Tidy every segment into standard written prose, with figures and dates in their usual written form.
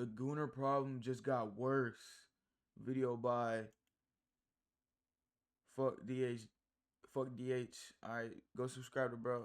The Gooner problem just got worse. Video by Fuck DH. Fuck DH. Alright, go subscribe to bro.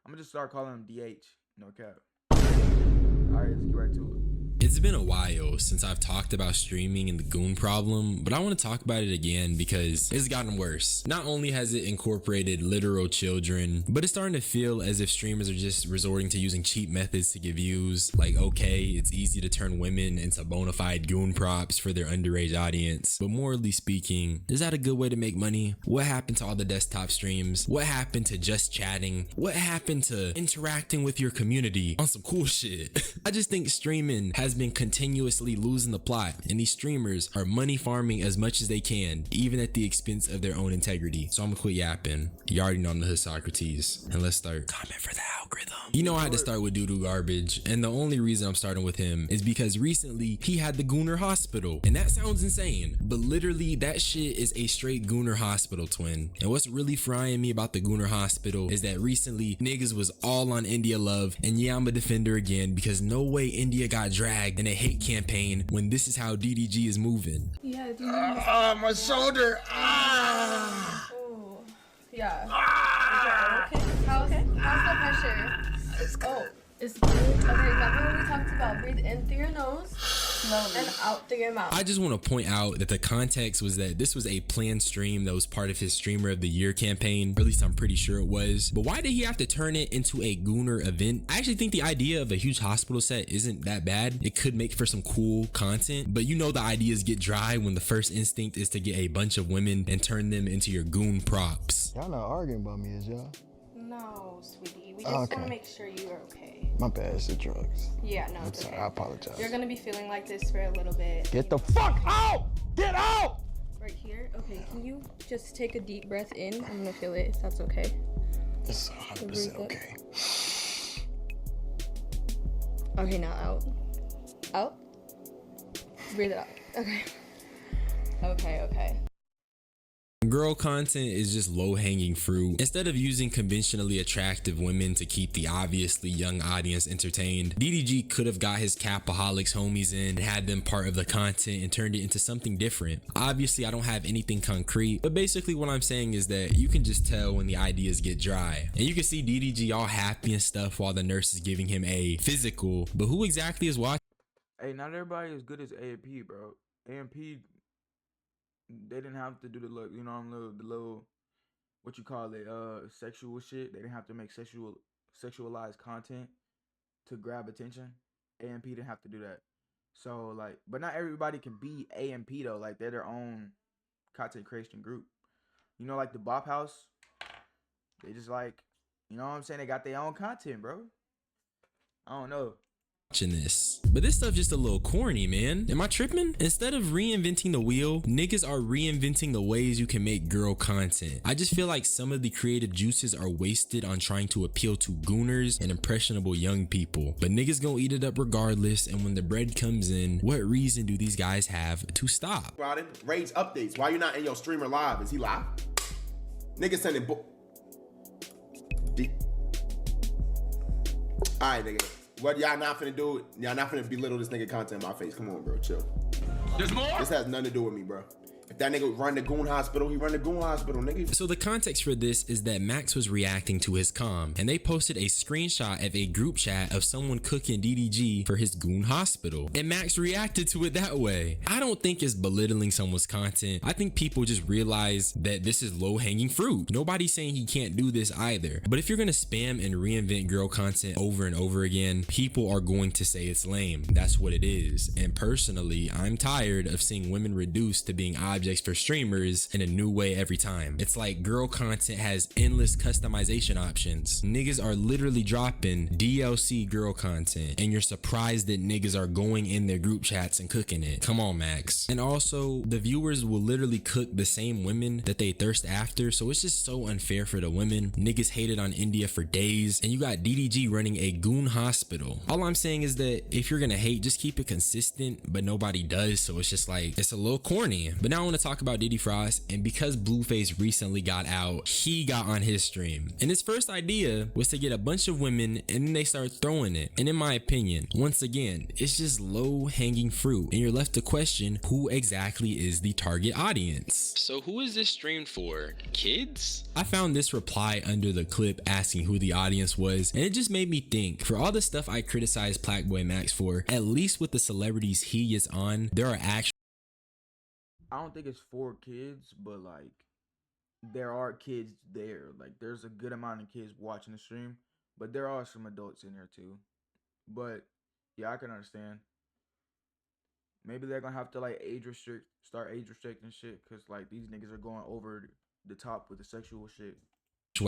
I'm gonna just start calling him DH. No cap. Alright, let's get right to it. It's been a while since I've talked about streaming and the goon problem, but I want to talk about it again because it's gotten worse. Not only has it incorporated literal children, but it's starting to feel as if streamers are just resorting to using cheap methods to get views. Like, okay, it's easy to turn women into bona fide goon props for their underage audience, but morally speaking, is that a good way to make money? What happened to all the desktop streams? What happened to just chatting? What happened to interacting with your community on some cool shit? I just think streaming has been continuously losing the plot, and these streamers are money farming as much as they can, even at the expense of their own integrity. So I'm gonna quit yapping. You already know I'm the hood Socrates, and let's start. Comment for the algorithm. You know I had to start with doo-doo garbage, and the only reason I'm starting with him is because recently he had the Gooner hospital, and that sounds insane, but literally that shit is a straight Gooner hospital twin. And what's really frying me about the Gooner hospital is that recently niggas was all on India love, and yeah, I'm a defender again because no way India got dragged in a hate campaign when this is how DDG is moving. Yeah, do you my shoulder. Oh, yeah. Okay. How's the pressure? It's good. Oh, it's good. Okay, remember when we talked about breathe in through your nose and out through your mouth? I just want to point out that the context was that this was a planned stream that was part of his Streamer of the Year campaign, or at least I'm pretty sure it was. But why did he have to turn it into a Gooner event? I actually think the idea of a huge hospital set isn't that bad. It could make for some cool content, but you know the ideas get dry when the first instinct is to get a bunch of women and turn them into your goon props. Y'all not arguing about me, is y'all? No, sweetie. We just want to make sure you are okay. My bad, it's the drugs. Yeah, no, it's Sorry, okay. I apologize. You're gonna be feeling like this for a little bit. Get the fuck out! Get out! Right here? Okay, can you just take a deep breath in? I'm gonna feel it, if that's okay. It's 100% okay. Okay, now out. Out? Breathe it out. Okay. Okay. Girl content is just low-hanging fruit. Instead of using conventionally attractive women to keep the obviously young audience entertained, DDG could have got his Capaholics homies in and had them part of the content and turned it into something different. Obviously, I don't have anything concrete, but basically what I'm saying is that you can just tell when the ideas get dry. And you can see DDG all happy and stuff while the nurse is giving him a physical, but who exactly is watching? Hey, not everybody is good as AMP, bro. AMP, they didn't have to do the look, you know, the little, what you call it, sexual shit. They didn't have to make sexualized content to grab attention. AMP didn't have to do that. So like, but not everybody can be AMP though. Like they're their own content creation group. You know, like the Bop House, they just like, you know what I'm saying? They got their own content, bro. I don't know. This, but this stuff just a little corny, man. Am I tripping? Instead of reinventing the wheel, niggas are reinventing the ways you can make girl content. I just feel like some of the creative juices are wasted on trying to appeal to gooners and impressionable young people, but niggas gonna eat it up regardless, and when the bread comes in, what reason do these guys have to stop? Rage updates. Why you not in your streamer live? Is he live? Niggas sending Alright, nigga. What y'all not finna do? Y'all not finna belittle this nigga content in my face. Come on, bro. Chill. There's more? This has nothing to do with me, bro. If that nigga run the goon hospital, he run the goon hospital, nigga. So the context for this is that Max was reacting to his comm, and they posted a screenshot of a group chat of someone cooking DDG for his goon hospital, and Max reacted to it that way. I don't think it's belittling someone's content. I think people just realize that this is low-hanging fruit. Nobody's saying he can't do this either, but if you're gonna spam and reinvent girl content over and over again, people are going to say it's lame. That's what it is. And personally, I'm tired of seeing women reduced to being objects for streamers in a new way every time. It's like girl content has endless customization options. Niggas are literally dropping DLC girl content, and you're surprised that niggas are going in their group chats and cooking it. Come on, Max. And also, the viewers will literally cook the same women that they thirst after, so it's just so unfair for the women. Niggas hated on India for days, and you got DDG running a goon hospital. All I'm saying is that if you're gonna hate, just keep it consistent, but nobody does, so it's just like, it's a little corny. But now I want to talk about Diddy Frost, and because Blueface recently got out, he got on his stream. And his first idea was to get a bunch of women and then they start throwing it. And in my opinion, once again, it's just low hanging fruit and you're left to question who exactly is the target audience. So who is this streamed for? Kids? I found this reply under the clip asking who the audience was, and it just made me think, for all the stuff I criticized Plaque Max for, at least with the celebrities he is on, there are actual. I don't think it's for kids, but like there are kids there. Like there's a good amount of kids watching the stream, but there are some adults in there too. But yeah, I can understand. Maybe they're gonna have to like start age restricting shit, cause like these niggas are going over the top with the sexual shit.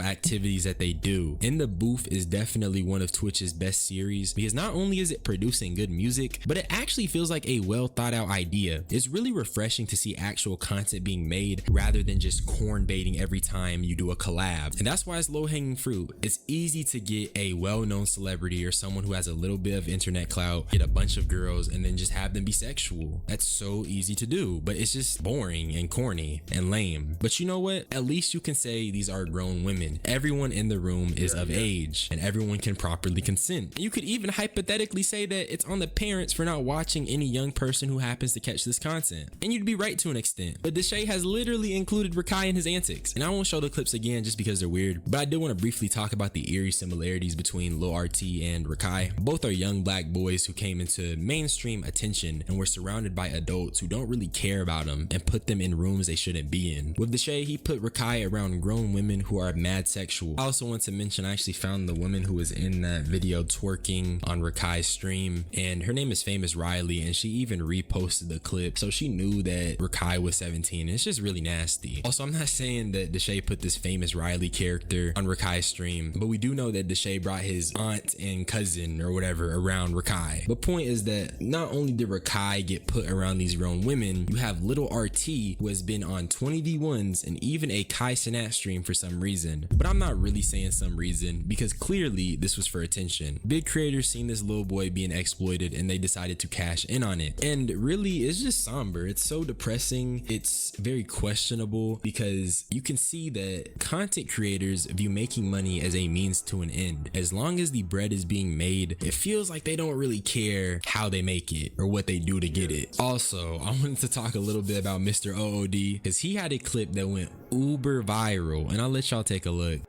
Activities that they do. In the Booth is definitely one of Twitch's best series because not only is it producing good music, but it actually feels like a well thought out idea. It's really refreshing to see actual content being made rather than just corn baiting every time you do a collab. And that's why it's low hanging fruit. It's easy to get a well-known celebrity or someone who has a little bit of internet clout, get a bunch of girls, and then just have them be sexual. That's so easy to do, but it's just boring and corny and lame. But you know what? At least you can say these are grown women. Everyone in the room is of age and everyone can properly consent. You could even hypothetically say that it's on the parents for not watching any young person who happens to catch this content. And you'd be right to an extent, but Deshae has literally included Rakai in his antics. And I won't show the clips again just because they're weird, but I do want to briefly talk about the eerie similarities between Lil RT and Rakai. Both are young black boys who came into mainstream attention and were surrounded by adults who don't really care about them and put them in rooms they shouldn't be in. With Deshae, he put Rakai around grown women who are mad sexual. I also want to mention I actually found the woman who was in that video twerking on Rakai's stream, and her name is Famous Riley, and she even reposted the clip, so she knew that Rakai was 17. It's just really nasty. Also, I'm not saying that Deshae put this Famous Riley character on Rakai's stream, but we do know that Deshae brought his aunt and cousin or whatever around Rakai. The point is that not only did Rakai get put around these grown women, you have little RT who has been on 20v1s and even a Kai Cenat stream for some reason. But I'm not really saying some reason because clearly this was for attention. Big creators seen this little boy being exploited and they decided to cash in on it. And really, it's just somber. It's so depressing. It's very questionable because you can see that content creators view making money as a means to an end. As long as the bread is being made, it feels like they don't really care how they make it or what they do to get it. Also, I wanted to talk a little bit about Mr. OOD because he had a clip that went uber viral, and I'll let y'all take a look.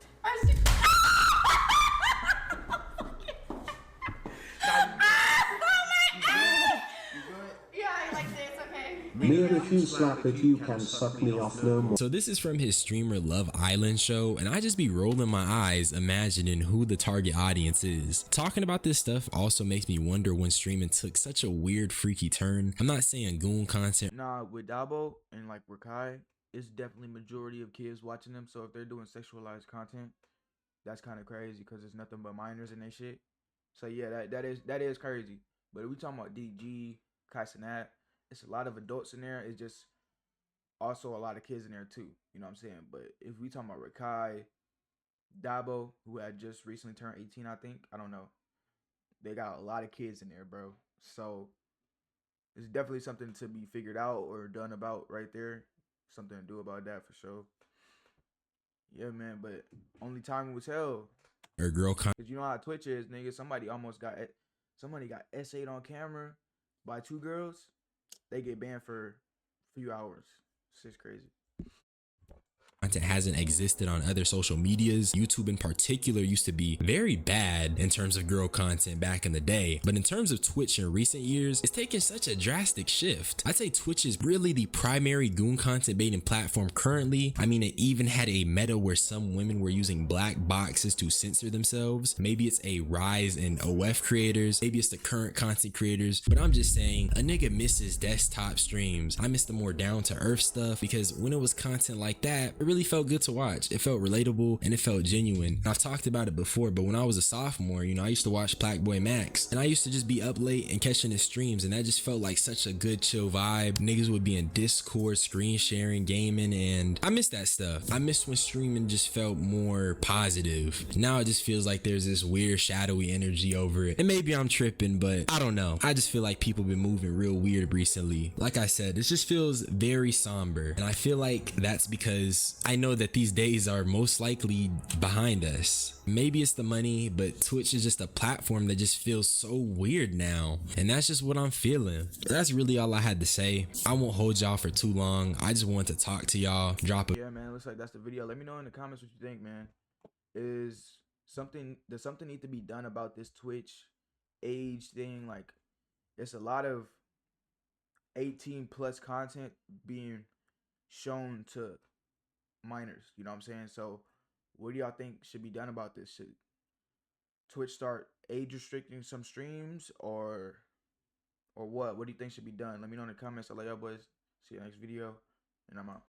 Me if you slap it, you can suck me off no more. So this is from his streamer Love Island show, and I just be rolling my eyes imagining who the target audience is. Talking about this stuff also makes me wonder when streaming took such a weird freaky turn. I'm not saying goon content. Nah, with Dabo and like Rakai, it's definitely majority of kids watching them. So if they're doing sexualized content, that's kind of crazy because it's nothing but minors in their shit. So yeah, that is crazy. But if we talking about DG, Kai Cenat, it's a lot of adults in there. It's just also a lot of kids in there too. You know what I'm saying? But if we talking about Rakai, Dabo, who had just recently turned 18, I think. I don't know. They got a lot of kids in there, bro. So it's definitely something to be figured out or done about right there. Something to do about that for sure. Yeah, man, but only time will tell. Or girl Cause you know how Twitch is, nigga. Somebody got essayed on camera by 2 girls. They get banned for a few hours. It's just crazy. Content hasn't existed on other social medias. YouTube in particular used to be very bad in terms of girl content back in the day, but in terms of Twitch in recent years, it's taken such a drastic shift. I'd say Twitch is really the primary goon content baiting platform currently. I mean, it even had a meta where some women were using black boxes to censor themselves. Maybe it's a rise in OF creators, maybe it's the current content creators, but I'm just saying a nigga misses desktop streams. I miss the more down to earth stuff because when it was content like that, it really felt good to watch. It felt relatable and it felt genuine. And I've talked about it before, but when I was a sophomore, you know, I used to watch Blackboy Max, and I used to just be up late and catching his streams, and that just felt like such a good chill vibe. Niggas would be in Discord, screen sharing, gaming, and I miss that stuff. I miss when streaming just felt more positive. Now it just feels like there's this weird shadowy energy over it. And maybe I'm tripping, but I don't know. I just feel like people been moving real weird recently. Like I said, it just feels very somber. And I feel like that's because I know that these days are most likely behind us. Maybe it's the money, but Twitch is just a platform that just feels so weird now. And that's just what I'm feeling. That's really all I had to say. I won't hold y'all for too long. I just want to talk to y'all, drop a Yeah, man, looks like that's the video. Let me know in the comments what you think, man. Does something need to be done about this Twitch age thing? Like, there's a lot of 18 plus content being shown to minors, you know what I'm saying? So what do y'all think should be done about this? Should Twitch start age restricting some streams, or what do you think should be done? Let me know in the comments. I love y'all boys. See you next video, and I'm out.